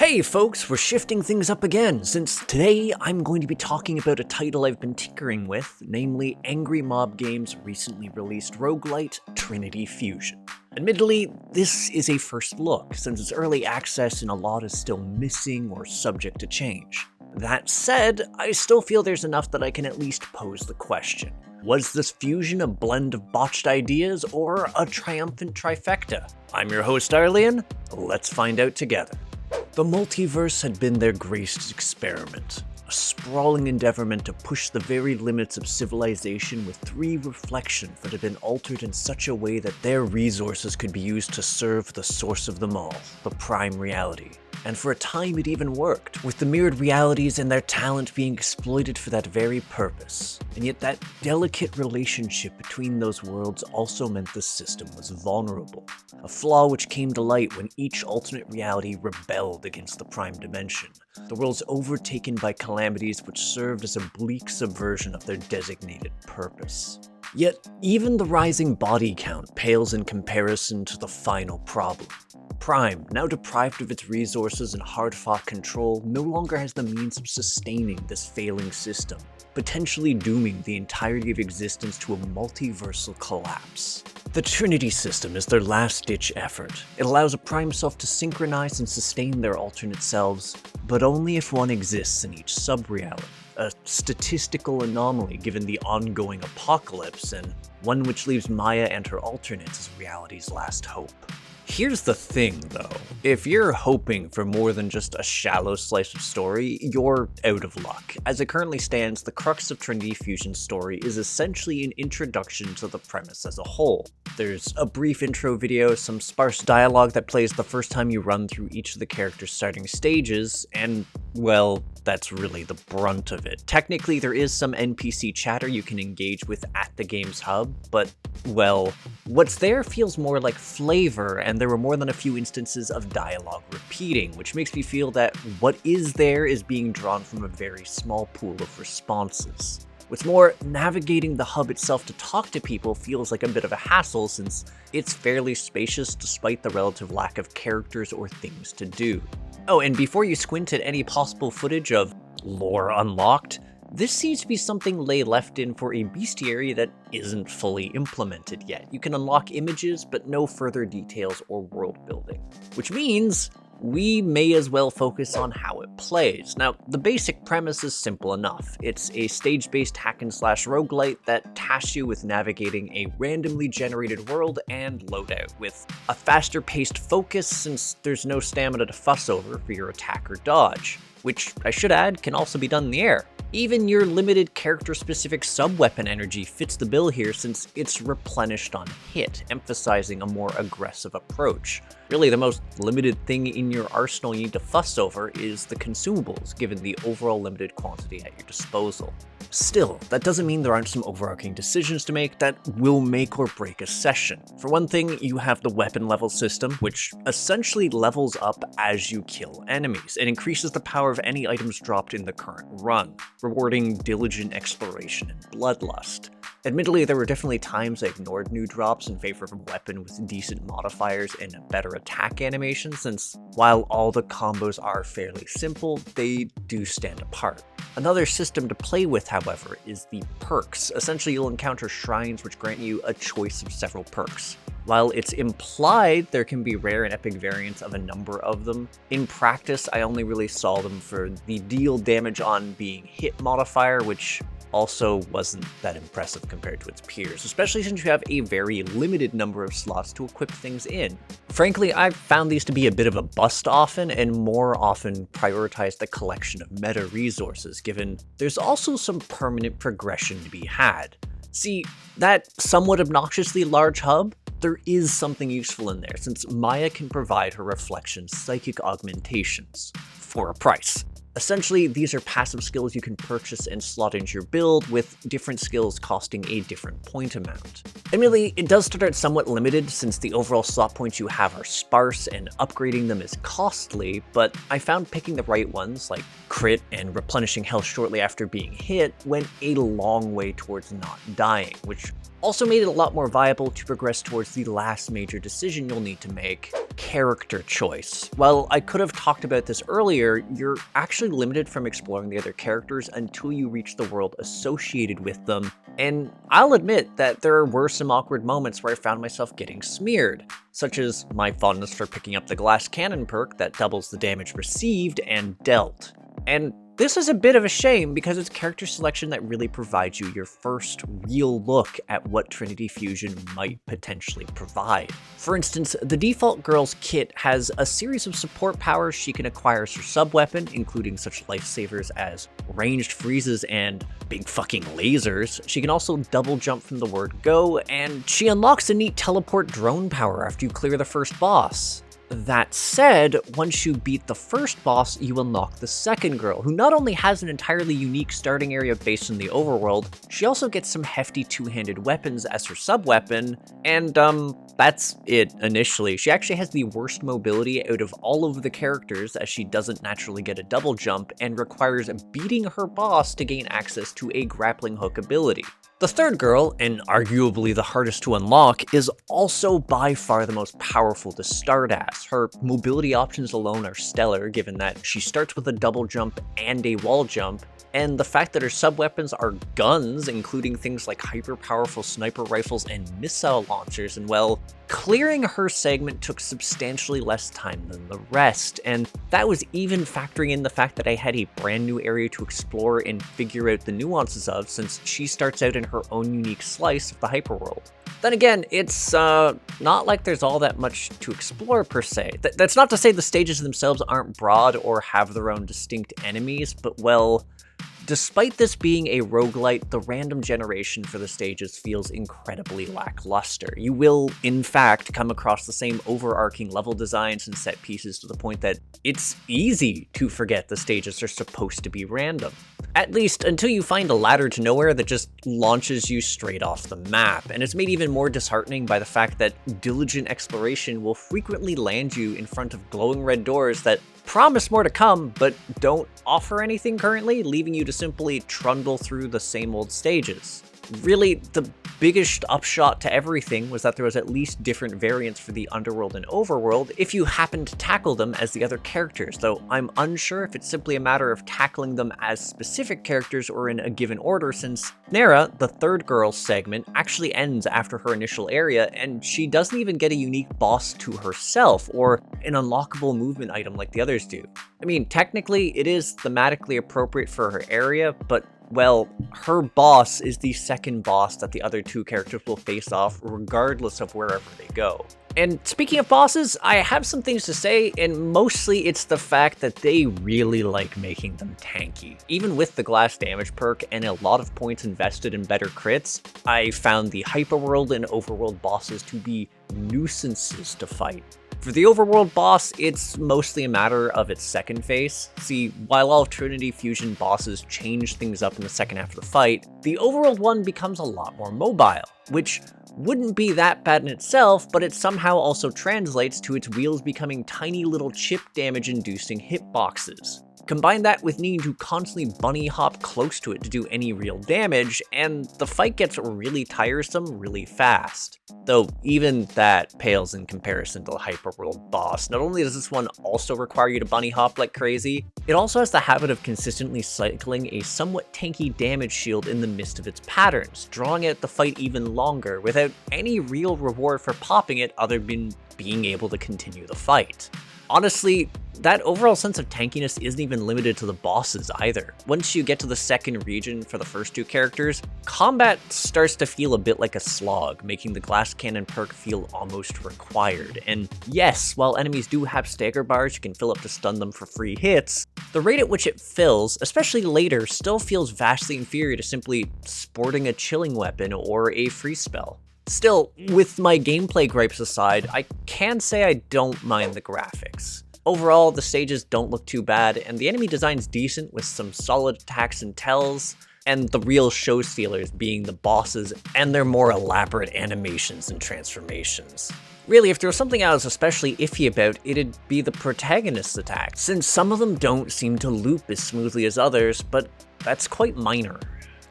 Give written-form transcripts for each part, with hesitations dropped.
Hey folks, we're shifting things up again, since today I'm going to be talking about a title I've been tinkering with, namely Angry Mob Games' recently released roguelite, Trinity Fusion. Admittedly, this is a first look, since its early access and a lot is still missing or subject to change. That said, I still feel there's enough that I can at least pose the question. Was this fusion a blend of botched ideas or a triumphant trifecta? I'm your host Arlian, let's find out together. The Multiverse had been their greatest experiment, a sprawling endeavor meant to push the very limits of civilization with three reflections that had been altered in such a way that their resources could be used to serve the source of them all, the prime reality. And for a time it even worked, with the mirrored realities and their talent being exploited for that very purpose. And yet that delicate relationship between those worlds also meant the system was vulnerable, a flaw which came to light when each alternate reality rebelled against the prime dimension, the worlds overtaken by calamities which served as a bleak subversion of their designated purpose. Yet, even the rising body count pales in comparison to the final problem. Prime, now deprived of its resources and hard-fought control, no longer has the means of sustaining this failing system, potentially dooming the entirety of existence to a multiversal collapse. The Trinity system is their last-ditch effort. It allows a Prime self to synchronize and sustain their alternate selves, but only if one exists in each sub-reality. A statistical anomaly given the ongoing apocalypse, and one which leaves Maya and her alternates as reality's last hope. Here's the thing, though. If you're hoping for more than just a shallow slice of story, you're out of luck. As it currently stands, the crux of Trinity Fusion's story is essentially an introduction to the premise as a whole. There's a brief intro video, some sparse dialogue that plays the first time you run through each of the character's starting stages, and, well, that's really the brunt of it. Technically, there is some NPC chatter you can engage with at the game's hub, but, well, what's there feels more like flavor, and there were more than a few instances of dialogue repeating, which makes me feel that what is there is being drawn from a very small pool of responses. What's more, navigating the hub itself to talk to people feels like a bit of a hassle since it's fairly spacious despite the relative lack of characters or things to do. Oh, and before you squint at any possible footage of lore unlocked, this seems to be something they left in for a bestiary that isn't fully implemented yet. You can unlock images, but no further details or world building. Which means we may as well focus on how it plays. Now, the basic premise is simple enough. It's a stage-based hack-and-slash roguelite that tasks you with navigating a randomly generated world and loadout, with a faster-paced focus since there's no stamina to fuss over for your attack or dodge, which, I should add, can also be done in the air. Even your limited character-specific sub-weapon energy fits the bill here since it's replenished on hit, emphasizing a more aggressive approach. Really, the most limited thing in your arsenal you need to fuss over is the consumables, given the overall limited quantity at your disposal. Still, that doesn't mean there aren't some overarching decisions to make that will make or break a session. For one thing, you have the weapon level system, which essentially levels up as you kill enemies, and increases the power of any items dropped in the current run, rewarding diligent exploration and bloodlust. Admittedly, there were definitely times I ignored new drops in favor of a weapon with decent modifiers and a better attack animation, since while all the combos are fairly simple, they do stand apart. Another system to play with, however, is the perks. Essentially, you'll encounter shrines which grant you a choice of several perks. While it's implied there can be rare and epic variants of a number of them, in practice I only really saw them for the deal damage on being hit modifier, which also wasn't that impressive compared to its peers, especially since you have a very limited number of slots to equip things in. Frankly, I've found these to be a bit of a bust often, and more often prioritize the collection of meta resources, given there's also some permanent progression to be had. See, that somewhat obnoxiously large hub? There is something useful in there, since Maya can provide her reflection's psychic augmentations for a price. Essentially, these are passive skills you can purchase and slot into your build, with different skills costing a different point amount. Admittedly, it does start out somewhat limited since the overall slot points you have are sparse and upgrading them is costly, but I found picking the right ones, like crit and replenishing health shortly after being hit, went a long way towards not dying, which also made it a lot more viable to progress towards the last major decision you'll need to make: character choice. While I could have talked about this earlier, you're actually limited from exploring the other characters until you reach the world associated with them, and I'll admit that there were some awkward moments where I found myself getting smeared, such as my fondness for picking up the glass cannon perk that doubles the damage received and dealt. And this is a bit of a shame because it's character selection that really provides you your first real look at what Trinity Fusion might potentially provide. For instance, the default girl's kit has a series of support powers she can acquire as her sub-weapon, including such lifesavers as ranged freezes and big fucking lasers. She can also double jump from the word go, and she unlocks a neat teleport drone power after you clear the first boss. That said, once you beat the first boss, you unlock the second girl, who not only has an entirely unique starting area based in the overworld, she also gets some hefty two-handed weapons as her sub-weapon, and that's it initially. She actually has the worst mobility out of all of the characters, as she doesn't naturally get a double jump and requires beating her boss to gain access to a grappling hook ability. The third girl, and arguably the hardest to unlock, is also by far the most powerful to start as. Her mobility options alone are stellar, given that she starts with a double jump and a wall jump, and the fact that her sub-weapons are guns, including things like hyper-powerful sniper rifles and missile launchers, and well, clearing her segment took substantially less time than the rest, and that was even factoring in the fact that I had a brand new area to explore and figure out the nuances of, since she starts out in her own unique slice of the hyperworld. Then again, it's not like there's all that much to explore per se. That's not to say the stages themselves aren't broad or have their own distinct enemies, but well, despite this being a roguelite, the random generation for the stages feels incredibly lackluster. You will, in fact, come across the same overarching level designs and set pieces to the point that it's easy to forget the stages are supposed to be random. At least until you find a ladder to nowhere that just launches you straight off the map, and it's made even more disheartening by the fact that diligent exploration will frequently land you in front of glowing red doors that promise more to come, but don't offer anything currently, leaving you to simply trundle through the same old stages. Really, the biggest upshot to everything was that there was at least different variants for the underworld and overworld if you happened to tackle them as the other characters, though I'm unsure if it's simply a matter of tackling them as specific characters or in a given order, since Nera, the third girl segment, actually ends after her initial area, and she doesn't even get a unique boss to herself or an unlockable movement item like the others do. I mean, technically it is thematically appropriate for her area, but well, her boss is the second boss that the other two characters will face off regardless of wherever they go. And speaking of bosses, I have some things to say, and mostly it's the fact that they really like making them tanky. Even with the glass damage perk and a lot of points invested in better crits, I found the hyperworld and overworld bosses to be nuisances to fight. For the overworld boss, it's mostly a matter of its second phase. See, while all Trinity Fusion bosses change things up in the second half of the fight, the overworld one becomes a lot more mobile, which wouldn't be that bad in itself, but it somehow also translates to its wheels becoming tiny little chip damage-inducing hitboxes. Combine that with needing to constantly bunny hop close to it to do any real damage, and the fight gets really tiresome really fast. Though even that pales in comparison to the hyperworld boss. Not only does this one also require you to bunny hop like crazy, it also has the habit of consistently cycling a somewhat tanky damage shield in the midst of its patterns, drawing out the fight even longer without any real reward for popping it other than being able to continue the fight. Honestly, that overall sense of tankiness isn't even limited to the bosses either. Once you get to the second region for the first two characters, combat starts to feel a bit like a slog, making the glass cannon perk feel almost required. And yes, while enemies do have stagger bars you can fill up to stun them for free hits, the rate at which it fills, especially later, still feels vastly inferior to simply sporting a chilling weapon or a freeze spell. Still, with my gameplay gripes aside, I can say I don't mind the graphics. Overall, the stages don't look too bad, and the enemy design's decent with some solid attacks and tells, and the real show stealers being the bosses and their more elaborate animations and transformations. Really, if there was something I was especially iffy about, it'd be the protagonist's attacks, since some of them don't seem to loop as smoothly as others, but that's quite minor.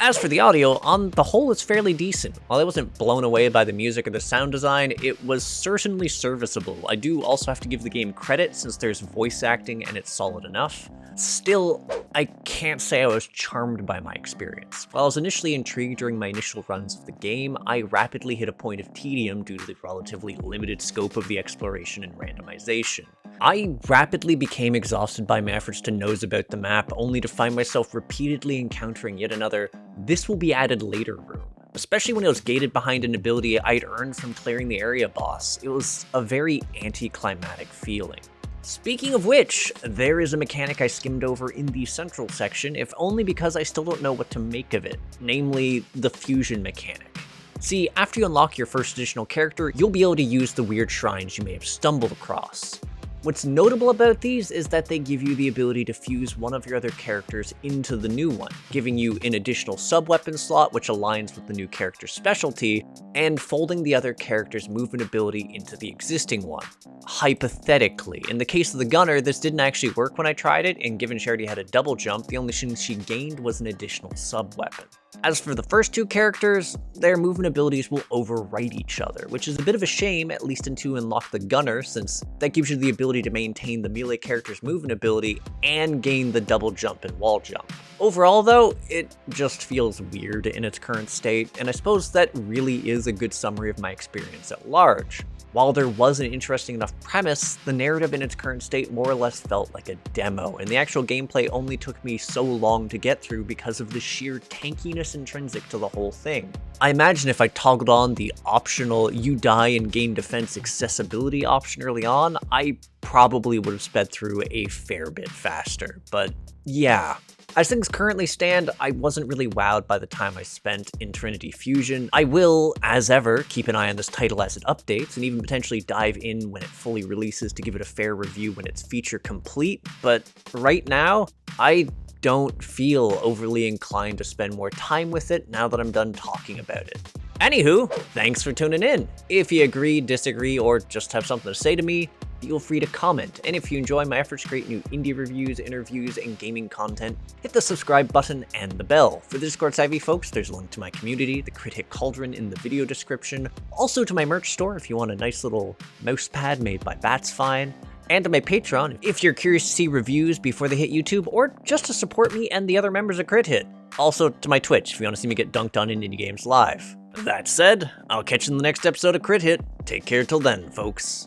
As for the audio, on the whole it's fairly decent. While I wasn't blown away by the music or the sound design, it was certainly serviceable. I do also have to give the game credit since there's voice acting and it's solid enough. Still, I can't say I was charmed by my experience. While I was initially intrigued during my initial runs of the game, I rapidly hit a point of tedium due to the relatively limited scope of the exploration and randomization. I rapidly became exhausted by my efforts to nose about the map, only to find myself repeatedly encountering yet another "this will be added later" room. Especially when it was gated behind an ability I'd earned from clearing the area boss, it was a very anticlimactic feeling. Speaking of which, there is a mechanic I skimmed over in the central section, if only because I still don't know what to make of it, namely the fusion mechanic. See, after you unlock your first additional character, you'll be able to use the weird shrines you may have stumbled across. What's notable about these is that they give you the ability to fuse one of your other characters into the new one, giving you an additional sub-weapon slot which aligns with the new character's specialty, and folding the other character's movement ability into the existing one. Hypothetically. In the case of the gunner, this didn't actually work when I tried it, and given she already had a double jump, the only thing she gained was an additional sub-weapon. As for the first two characters, their movement abilities will overwrite each other, which is a bit of a shame, at least until you unlock the gunner, since that gives you the ability to maintain the melee character's movement ability and gain the double jump and wall jump. Overall though, it just feels weird in its current state, and I suppose that really is a good summary of my experience at large. While there was an interesting enough premise, the narrative in its current state more or less felt like a demo, and the actual gameplay only took me so long to get through because of the sheer tankiness intrinsic to the whole thing. I imagine if I toggled on the optional "you die and gain defense" accessibility option early on, I probably would have sped through a fair bit faster, but yeah. As things currently stand, I wasn't really wowed by the time I spent in Trinity Fusion. I will, as ever, keep an eye on this title as it updates, and even potentially dive in when it fully releases to give it a fair review when it's feature complete, but right now, I don't feel overly inclined to spend more time with it now that I'm done talking about it. Anywho, thanks for tuning in. If you agree, disagree, or just have something to say to me, feel free to comment, and if you enjoy my efforts to create new indie reviews, interviews, and gaming content, hit the subscribe button and the bell. For the Discord savvy folks, there's a link to my community, the Crit Hit Cauldron, in the video description, also to my merch store if you want a nice little mouse pad made by Bats Fine, and to my Patreon if you're curious to see reviews before they hit YouTube, or just to support me and the other members of Crit Hit. Also to my Twitch if you want to see me get dunked on in indie games live. That said, I'll catch you in the next episode of Crit Hit. Take care till then, folks.